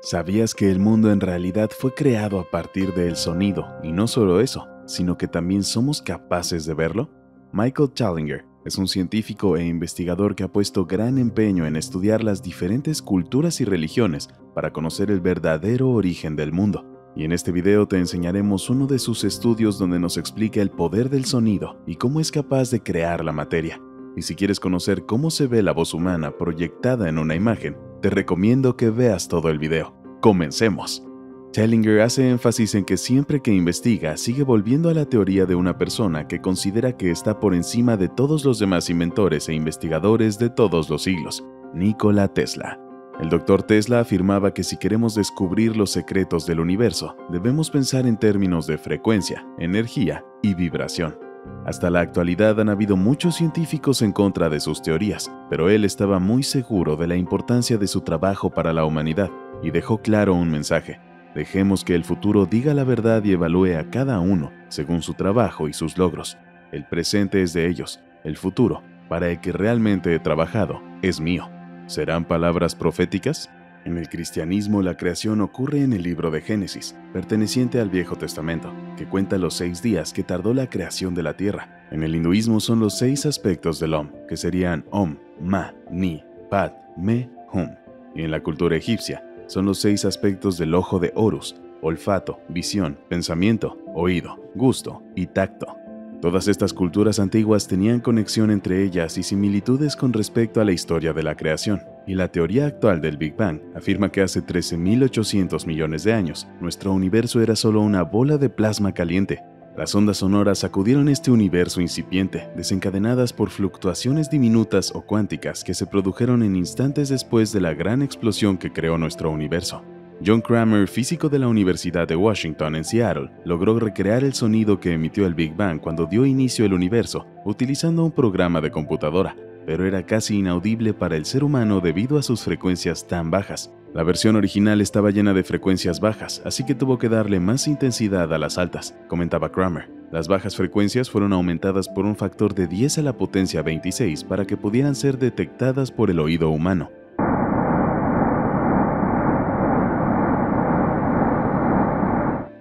¿Sabías que el mundo en realidad fue creado a partir del sonido? Y no solo eso, sino que también somos capaces de verlo. Michael Challenger es un científico e investigador que ha puesto gran empeño en estudiar las diferentes culturas y religiones para conocer el verdadero origen del mundo. Y en este video te enseñaremos uno de sus estudios donde nos explica el poder del sonido y cómo es capaz de crear la materia. Y si quieres conocer cómo se ve la voz humana proyectada en una imagen, te recomiendo que veas todo el video. ¡Comencemos! Challenger hace énfasis en que siempre que investiga, sigue volviendo a la teoría de una persona que considera que está por encima de todos los demás inventores e investigadores de todos los siglos, Nikola Tesla. El Dr. Tesla afirmaba que si queremos descubrir los secretos del universo, debemos pensar en términos de frecuencia, energía y vibración. Hasta la actualidad han habido muchos científicos en contra de sus teorías, pero él estaba muy seguro de la importancia de su trabajo para la humanidad y dejó claro un mensaje: dejemos que el futuro diga la verdad y evalúe a cada uno según su trabajo y sus logros. El presente es de ellos, el futuro, para el que realmente he trabajado, es mío. ¿Serán palabras proféticas? En el cristianismo, la creación ocurre en el libro de Génesis, perteneciente al Viejo Testamento, que cuenta los 6 días que tardó la creación de la tierra. En el hinduismo son los 6 aspectos del Om, que serían Om, Ma, Ni, Pat, Me, Hum. Y en la cultura egipcia, son los 6 aspectos del ojo de Horus: olfato, visión, pensamiento, oído, gusto y tacto. Todas estas culturas antiguas tenían conexión entre ellas y similitudes con respecto a la historia de la creación, y la teoría actual del Big Bang afirma que hace 13.800 millones de años, nuestro universo era solo una bola de plasma caliente. Las ondas sonoras sacudieron este universo incipiente, desencadenadas por fluctuaciones diminutas o cuánticas que se produjeron en instantes después de la gran explosión que creó nuestro universo. John Cramer, físico de la Universidad de Washington en Seattle, logró recrear el sonido que emitió el Big Bang cuando dio inicio el universo, utilizando un programa de computadora, pero era casi inaudible para el ser humano debido a sus frecuencias tan bajas. La versión original estaba llena de frecuencias bajas, así que tuvo que darle más intensidad a las altas, comentaba Cramer. Las bajas frecuencias fueron aumentadas por un factor de 10 a la potencia 26 para que pudieran ser detectadas por el oído humano.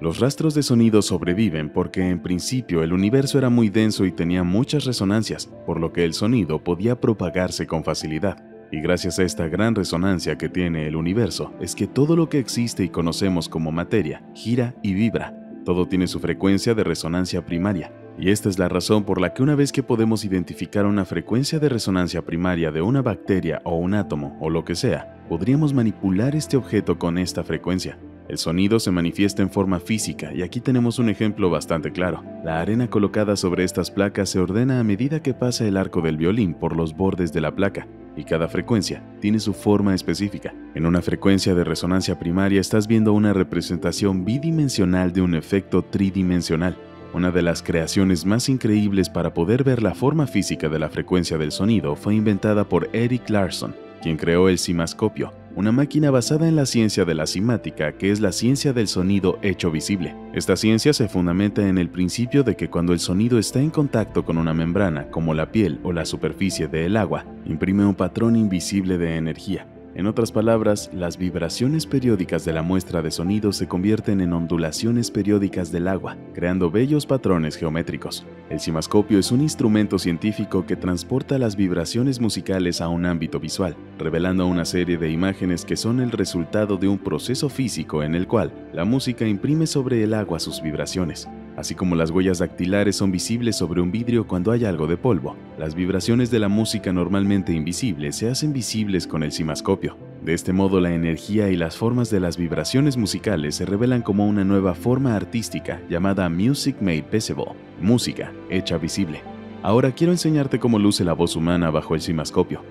Los rastros de sonido sobreviven porque en principio el universo era muy denso y tenía muchas resonancias, por lo que el sonido podía propagarse con facilidad. Y gracias a esta gran resonancia que tiene el universo, es que todo lo que existe y conocemos como materia gira y vibra. Todo tiene su frecuencia de resonancia primaria. Y esta es la razón por la que una vez que podemos identificar una frecuencia de resonancia primaria de una bacteria o un átomo o lo que sea, podríamos manipular este objeto con esta frecuencia. El sonido se manifiesta en forma física y aquí tenemos un ejemplo bastante claro. La arena colocada sobre estas placas se ordena a medida que pasa el arco del violín por los bordes de la placa, y cada frecuencia tiene su forma específica. En una frecuencia de resonancia primaria estás viendo una representación bidimensional de un efecto tridimensional. Una de las creaciones más increíbles para poder ver la forma física de la frecuencia del sonido fue inventada por Erik Larson, quien creó el cimascopio, una máquina basada en la ciencia de la cimática, que es la ciencia del sonido hecho visible. Esta ciencia se fundamenta en el principio de que cuando el sonido está en contacto con una membrana, como la piel o la superficie del agua, imprime un patrón invisible de energía. En otras palabras, las vibraciones periódicas de la muestra de sonido se convierten en ondulaciones periódicas del agua, creando bellos patrones geométricos. El cimascopio es un instrumento científico que transporta las vibraciones musicales a un ámbito visual, revelando una serie de imágenes que son el resultado de un proceso físico en el cual la música imprime sobre el agua sus vibraciones. Así como las huellas dactilares son visibles sobre un vidrio cuando hay algo de polvo, las vibraciones de la música normalmente invisibles se hacen visibles con el cimascopio. De este modo, la energía y las formas de las vibraciones musicales se revelan como una nueva forma artística llamada Music Made Visible, música hecha visible. Ahora quiero enseñarte cómo luce la voz humana bajo el cimascopio.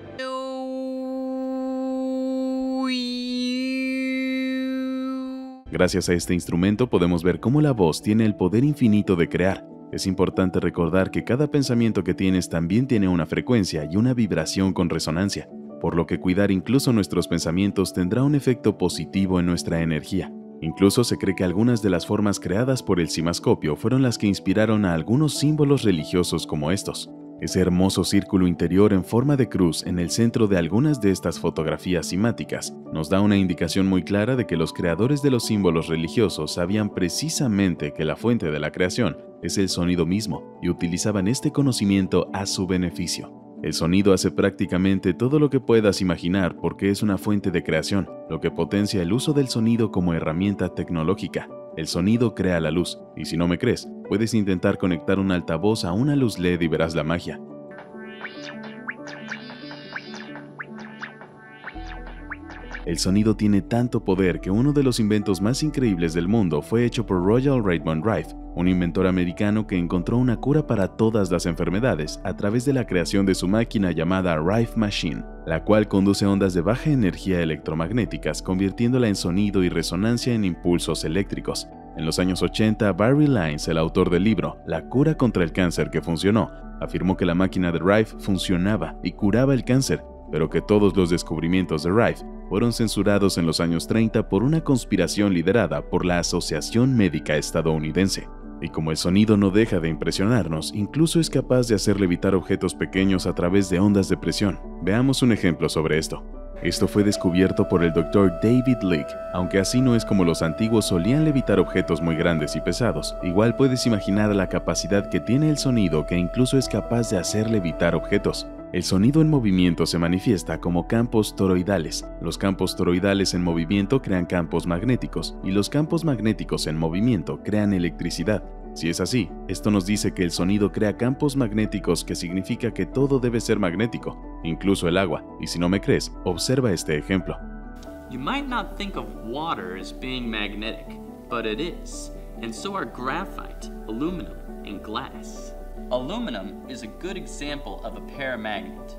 Gracias a este instrumento podemos ver cómo la voz tiene el poder infinito de crear. Es importante recordar que cada pensamiento que tienes también tiene una frecuencia y una vibración con resonancia, por lo que cuidar incluso nuestros pensamientos tendrá un efecto positivo en nuestra energía. Incluso se cree que algunas de las formas creadas por el cimascopio fueron las que inspiraron a algunos símbolos religiosos como estos. Ese hermoso círculo interior en forma de cruz en el centro de algunas de estas fotografías simáticas nos da una indicación muy clara de que los creadores de los símbolos religiosos sabían precisamente que la fuente de la creación es el sonido mismo y utilizaban este conocimiento a su beneficio. El sonido hace prácticamente todo lo que puedas imaginar porque es una fuente de creación, lo que potencia el uso del sonido como herramienta tecnológica. El sonido crea la luz, y si no me crees, puedes intentar conectar un altavoz a una luz LED y verás la magia. El sonido tiene tanto poder que uno de los inventos más increíbles del mundo fue hecho por Royal Raymond Rife, un inventor americano que encontró una cura para todas las enfermedades a través de la creación de su máquina llamada Rife Machine, la cual conduce ondas de baja energía electromagnéticas, convirtiéndola en sonido y resonancia en impulsos eléctricos. En los años 80, Barry Lyons, el autor del libro La cura contra el cáncer que funcionó, afirmó que la máquina de Rife funcionaba y curaba el cáncer, pero que todos los descubrimientos de Rife fueron censurados en los años 30 por una conspiración liderada por la Asociación Médica Estadounidense. Y como el sonido no deja de impresionarnos, incluso es capaz de hacer levitar objetos pequeños a través de ondas de presión. Veamos un ejemplo sobre esto. Esto fue descubierto por el Dr. David Leake. Aunque así no es como los antiguos solían levitar objetos muy grandes y pesados, igual puedes imaginar la capacidad que tiene el sonido que incluso es capaz de hacer levitar objetos. El sonido en movimiento se manifiesta como campos toroidales. Los campos toroidales en movimiento crean campos magnéticos, y los campos magnéticos en movimiento crean electricidad. Si es así, esto nos dice que el sonido crea campos magnéticos, que significa que todo debe ser magnético, incluso el agua. Y si no me crees, observa este ejemplo. You might not think of water as being magnetic, but it is, and so are graphite, aluminum, and glass. Aluminum is a good example of a paramagnet.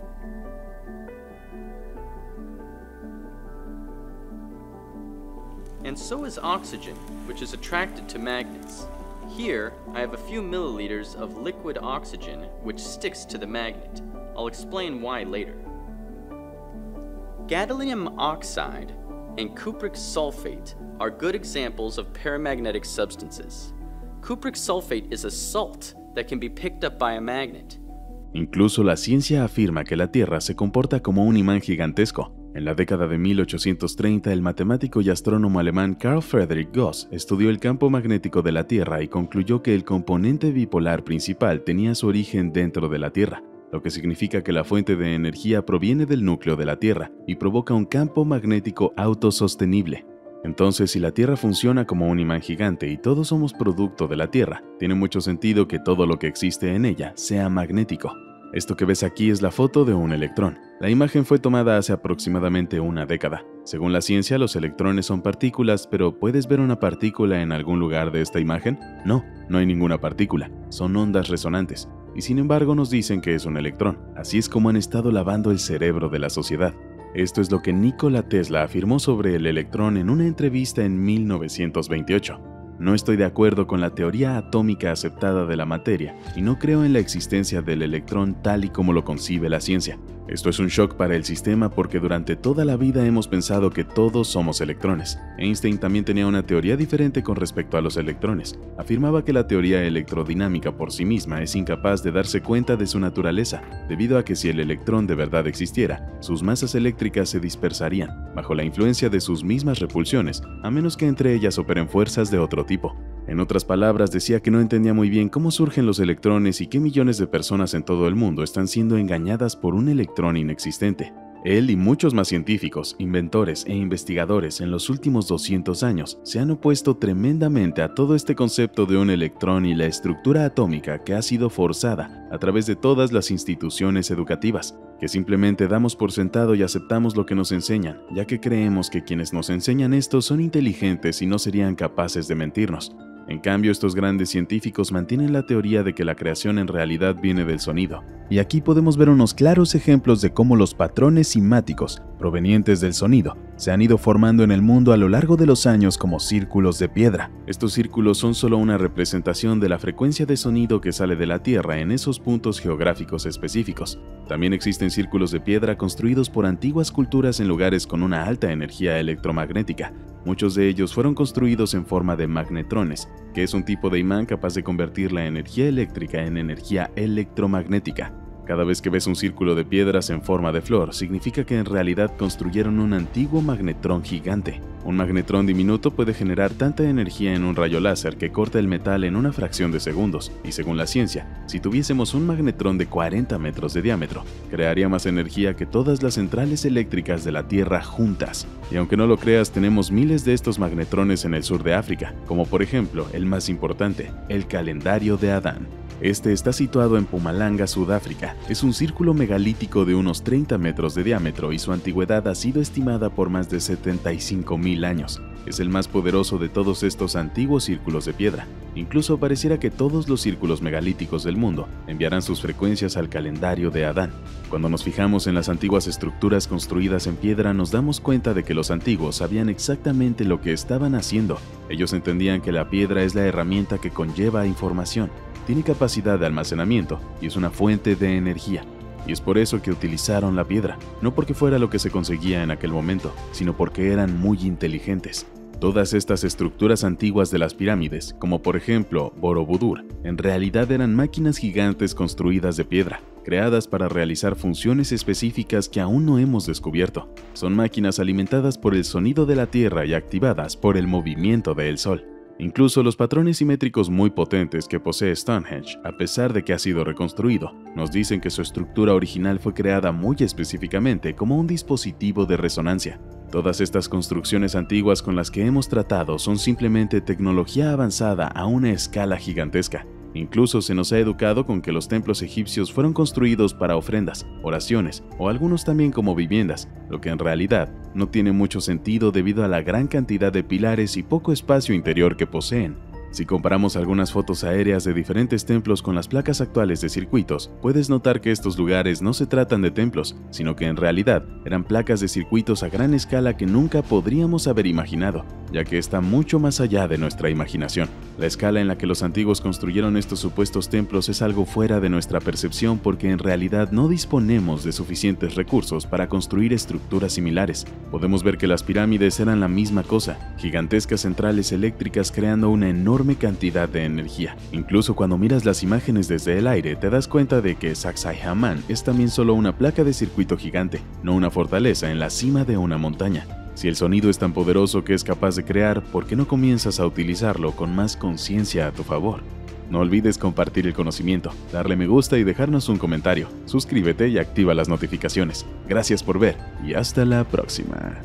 And so is oxygen, which is attracted to magnets. Here, I have a few milliliters of liquid oxygen, which sticks to the magnet. I'll explain why later. Gadolinium oxide and cupric sulfate are good examples of paramagnetic substances. Cupric sulfate is a salt that can be picked up by a magnet. Incluso la ciencia afirma que la Tierra se comporta como un imán gigantesco. En la década de 1830, el matemático y astrónomo alemán Carl Friedrich Gauss estudió el campo magnético de la Tierra y concluyó que el componente bipolar principal tenía su origen dentro de la Tierra, lo que significa que la fuente de energía proviene del núcleo de la Tierra y provoca un campo magnético autosostenible. Entonces, si la Tierra funciona como un imán gigante y todos somos producto de la Tierra, tiene mucho sentido que todo lo que existe en ella sea magnético. Esto que ves aquí es la foto de un electrón. La imagen fue tomada hace aproximadamente una década. Según la ciencia, los electrones son partículas, pero ¿puedes ver una partícula en algún lugar de esta imagen? No, no hay ninguna partícula. Son ondas resonantes. Y sin embargo nos dicen que es un electrón. Así es como han estado lavando el cerebro de la sociedad. Esto es lo que Nikola Tesla afirmó sobre el electrón en una entrevista en 1928. No estoy de acuerdo con la teoría atómica aceptada de la materia y no creo en la existencia del electrón tal y como lo concibe la ciencia. Esto es un shock para el sistema porque durante toda la vida hemos pensado que todos somos electrones. Einstein también tenía una teoría diferente con respecto a los electrones. Afirmaba que la teoría electrodinámica por sí misma es incapaz de darse cuenta de su naturaleza, debido a que si el electrón de verdad existiera, sus masas eléctricas se dispersarían, bajo la influencia de sus mismas repulsiones, a menos que entre ellas operen fuerzas de otro tipo. En otras palabras, decía que no entendía muy bien cómo surgen los electrones y que millones de personas en todo el mundo están siendo engañadas por un electrón inexistente. Él y muchos más científicos, inventores e investigadores en los últimos 200 años se han opuesto tremendamente a todo este concepto de un electrón y la estructura atómica que ha sido forzada a través de todas las instituciones educativas, que simplemente damos por sentado y aceptamos lo que nos enseñan, ya que creemos que quienes nos enseñan esto son inteligentes y no serían capaces de mentirnos. En cambio, estos grandes científicos mantienen la teoría de que la creación en realidad viene del sonido. Y aquí podemos ver unos claros ejemplos de cómo los patrones simáticos provenientes del sonido se han ido formando en el mundo a lo largo de los años como círculos de piedra. Estos círculos son solo una representación de la frecuencia de sonido que sale de la Tierra en esos puntos geográficos específicos. También existen círculos de piedra construidos por antiguas culturas en lugares con una alta energía electromagnética. Muchos de ellos fueron construidos en forma de magnetrones, que es un tipo de imán capaz de convertir la energía eléctrica en energía electromagnética. Cada vez que ves un círculo de piedras en forma de flor, significa que en realidad construyeron un antiguo magnetrón gigante. Un magnetrón diminuto puede generar tanta energía en un rayo láser que corta el metal en una fracción de segundos, y según la ciencia, si tuviésemos un magnetrón de 40 metros de diámetro, crearía más energía que todas las centrales eléctricas de la Tierra juntas. Y aunque no lo creas, tenemos miles de estos magnetrones en el sur de África, como por ejemplo el más importante, el calendario de Adán. Este está situado en Mpumalanga, Sudáfrica. Es un círculo megalítico de unos 30 metros de diámetro y su antigüedad ha sido estimada por más de 75.000 años. Es el más poderoso de todos estos antiguos círculos de piedra. Incluso pareciera que todos los círculos megalíticos del mundo enviarán sus frecuencias al calendario de Adán. Cuando nos fijamos en las antiguas estructuras construidas en piedra, nos damos cuenta de que los antiguos sabían exactamente lo que estaban haciendo. Ellos entendían que la piedra es la herramienta que conlleva información. Tiene capacidad de almacenamiento y es una fuente de energía. Y es por eso que utilizaron la piedra, no porque fuera lo que se conseguía en aquel momento, sino porque eran muy inteligentes. Todas estas estructuras antiguas de las pirámides, como por ejemplo Borobudur, en realidad eran máquinas gigantes construidas de piedra, creadas para realizar funciones específicas que aún no hemos descubierto. Son máquinas alimentadas por el sonido de la tierra y activadas por el movimiento del sol. Incluso los patrones simétricos muy potentes que posee Stonehenge, a pesar de que ha sido reconstruido, nos dicen que su estructura original fue creada muy específicamente como un dispositivo de resonancia. Todas estas construcciones antiguas con las que hemos tratado son simplemente tecnología avanzada a una escala gigantesca. Incluso se nos ha educado con que los templos egipcios fueron construidos para ofrendas, oraciones o algunos también como viviendas, lo que en realidad no tiene mucho sentido debido a la gran cantidad de pilares y poco espacio interior que poseen. Si comparamos algunas fotos aéreas de diferentes templos con las placas actuales de circuitos, puedes notar que estos lugares no se tratan de templos, sino que en realidad eran placas de circuitos a gran escala que nunca podríamos haber imaginado, ya que está mucho más allá de nuestra imaginación. La escala en la que los antiguos construyeron estos supuestos templos es algo fuera de nuestra percepción porque en realidad no disponemos de suficientes recursos para construir estructuras similares. Podemos ver que las pirámides eran la misma cosa, gigantescas centrales eléctricas creando una enorme cantidad de energía. Incluso cuando miras las imágenes desde el aire, te das cuenta de que Sacsayhuaman es también solo una placa de circuito gigante, no una fortaleza en la cima de una montaña. Si el sonido es tan poderoso que es capaz de crear, ¿por qué no comienzas a utilizarlo con más conciencia a tu favor? No olvides compartir el conocimiento, darle me gusta y dejarnos un comentario. Suscríbete y activa las notificaciones. Gracias por ver y hasta la próxima.